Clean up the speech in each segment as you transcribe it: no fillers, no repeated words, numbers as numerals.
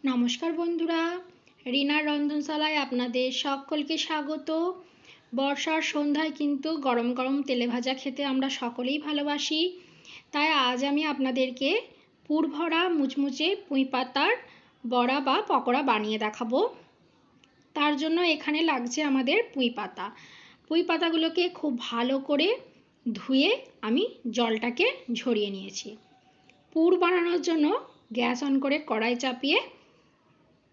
নমস্কার বন্ধুরা, রিনার রন্ধনশালায় আপনাদের সকলকে স্বাগত। বর্ষার সন্ধ্যায় কিন্তু গরম গরম তেলে ভাজা খেতে আমরা সকলেই ভালোবাসি। তাই আজ আমি আপনাদেরকে পুরভরা মুচমুচে পুঁই পাতার বড়া বা পকোড়া বানিয়ে দেখাবো। তার জন্য এখানে লাগছে আমাদের পুঁই পাতা। পুঁই পাতাগুলোকে খুব ভালো করে ধুয়ে আমি জলটাকে ঝরিয়ে নিয়েছি। পুর বানানোর জন্য গ্যাস অন করে কড়াই চাপিয়ে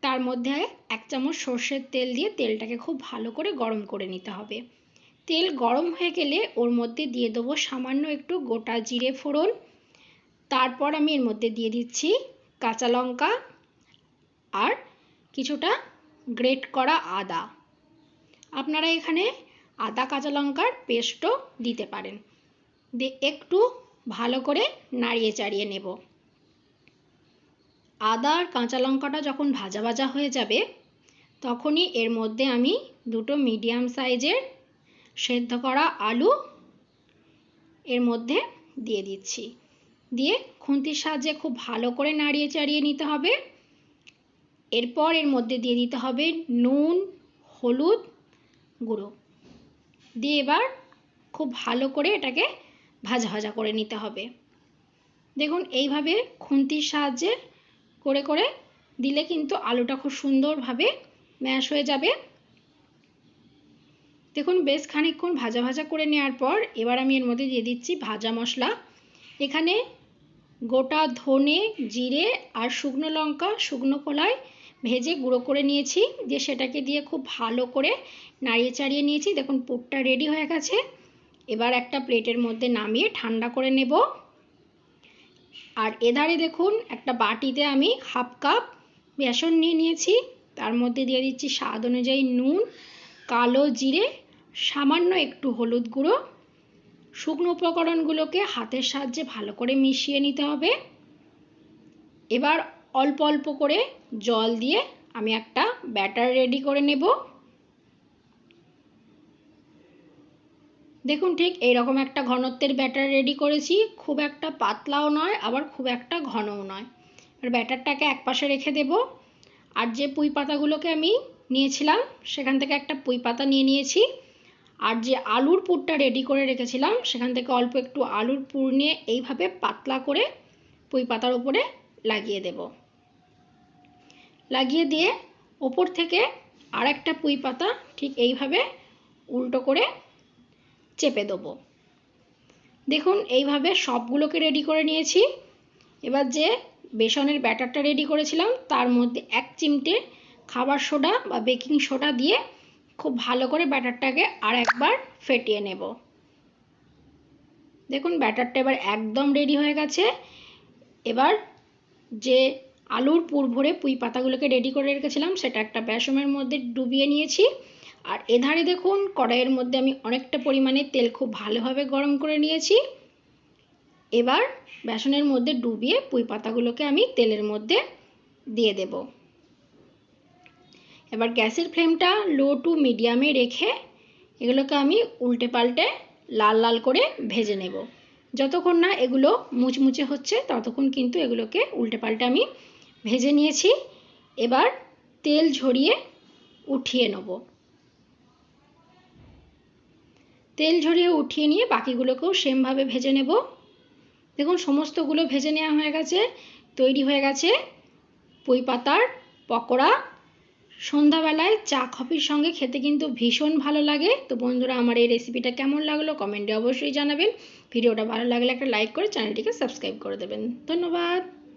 তার মধ্যে 1 চামচ সর্ষের তেল দিয়ে তেলটাকে খুব ভালো করে গরম করে নিতে হবে। তেল গরম হয়ে গেলে ওর মধ্যে দিয়ে দেবো সামান্য একটু গোটা জিরে ফোড়ন। তারপর আমি এর মধ্যে দিয়ে দিচ্ছি কাঁচা লঙ্কা আর কিছুটা গ্রেট করা আদা। আপনারা এখানে আদা কাঁচা লঙ্কার পেস্টও দিতে পারেন। দিয়ে একটু ভালো করে নাড়িয়ে চাড়িয়ে নেব। আদা আর কাঁচা লঙ্কাটা যখন ভাজা ভাজা হয়ে যাবে তখনই এর মধ্যে আমি দুটো মিডিয়াম সাইজের সেদ্ধ করা আলু এর মধ্যে দিয়ে দিচ্ছি। দিয়ে খুন্তির সাহায্যে খুব ভালো করে নাড়িয়ে চাড়িয়ে নিতে হবে। এরপর এর মধ্যে দিয়ে দিতে হবে নুন, হলুদ গুঁড়ো দিয়ে এবার খুব ভালো করে এটাকে ভাজা ভাজা করে নিতে হবে। দেখুন এইভাবে খুন্তির সাহায্যে করে করে দিলে কিন্তু আলুটা খুব সুন্দরভাবে ম্যাশ হয়ে যাবে। দেখুন বেশ খানিকক্ষণ ভাজা ভাজা করে নেওয়ার পর এবার আমি এর মধ্যে দিয়ে দিচ্ছি ভাজা মশলা। এখানে গোটা ধনে, জিরে আর শুকনো লঙ্কা শুকনো খোলায় ভেজে গুঁড়ো করে নিয়েছি। দিয়ে সেটাকে দিয়ে খুব ভালো করে নাড়িয়ে চাড়িয়ে নিয়েছি। দেখুন পুরটা রেডি হয়ে গেছে। এবার একটা প্লেটের মধ্যে নামিয়ে ঠান্ডা করে নেব। আর এধারে দেখুন একটা বাটিতে আমি 1/2 কাপ বেসন নিয়ে নিয়েছি। তার মধ্যে দিয়ে দিচ্ছি স্বাদ অনুযায়ী নুন, কালো জিরে, সামান্য একটু হলুদ গুঁড়ো। শুকনো উপকরণগুলোকে হাতের সাহায্যে ভালো করে মিশিয়ে নিতে হবে। এবার অল্প অল্প করে জল দিয়ে আমি একটা ব্যাটার রেডি করে নেব। দেখুন ঠিক এইরকম একটা ঘনত্বের ব্যাটার রেডি করেছি। খুব একটা পাতলাও নয় আবার খুব একটা ঘনও নয়। আর ব্যাটারটাকে একপাশে রেখে দেব। আর যে পুঁই পাতাগুলোকে আমি নিয়েছিলাম সেখান থেকে একটা পুঁই পাতা নিয়ে নিয়েছি। আর যে আলুর পুরটা রেডি করে রেখেছিলাম সেখান থেকে অল্প একটু আলুর পুর নিয়ে এইভাবে পাতলা করে পুঁই পাতার উপরে লাগিয়ে দেব। লাগিয়ে দিয়ে ওপর থেকে আর একটা পুঁই পাতা ঠিক এইভাবে উল্টো করে চেপে দেবো। দেখুন এইভাবে সবগুলোকে রেডি করে নিয়েছি। এবার যে বেসনের ব্যাটারটা রেডি করেছিলাম তার মধ্যে 1 চিমটে খাবার সোডা বা বেকিং সোডা দিয়ে খুব ভালো করে ব্যাটারটাকে আর একবার ফেটিয়ে নেব। দেখুন ব্যাটারটা এবার একদম রেডি হয়ে গেছে। এবার যে আলুর পুর ভরে পুঁই পাতাগুলোকে রেডি করে রেখেছিলাম সেটা একটা বেসনের মধ্যে ডুবিয়ে নিয়েছি। আর এধারে দেখুন কড়াইয়ের মধ্যে আমি অনেকটা পরিমাণে তেল খুব ভালোভাবে গরম করে নিয়েছি। এবার বেসনের মধ্যে ডুবিয়ে পুঁই পাতাগুলোকে আমি তেলের মধ্যে দিয়ে দেব। এবার গ্যাসের ফ্লেমটা লো টু মিডিয়ামে রেখে এগুলোকে আমি উল্টে পাল্টে লাল লাল করে ভেজে নেব। যতক্ষণ না এগুলো মুচমুচে হচ্ছে ততক্ষণ কিন্তু এগুলোকে উল্টে পাল্টে আমি ভেজে নিয়েছি। এবার তেল ঝরিয়ে উঠিয়ে নেব। তেল ঝরিয়ে উঠিয়ে নিয়ে বাকিগুলোকেও সেমভাবে ভেজে নেব। দেখুন সমস্তগুলো ভেজে নেওয়া হয়ে গেছে। তৈরি হয়ে গেছে পুঁই পাতার পকোড়া। সন্ধ্যাবেলায় চা কফির সঙ্গে খেতে কিন্তু ভীষণ ভালো লাগে। তো বন্ধুরা আমার এই রেসিপিটা কেমন লাগলো কমেন্টে অবশ্যই জানাবেন। ভিডিওটা ভালো লাগলে একটা লাইক করে চ্যানেলটিকে সাবস্ক্রাইব করে দেবেন। ধন্যবাদ।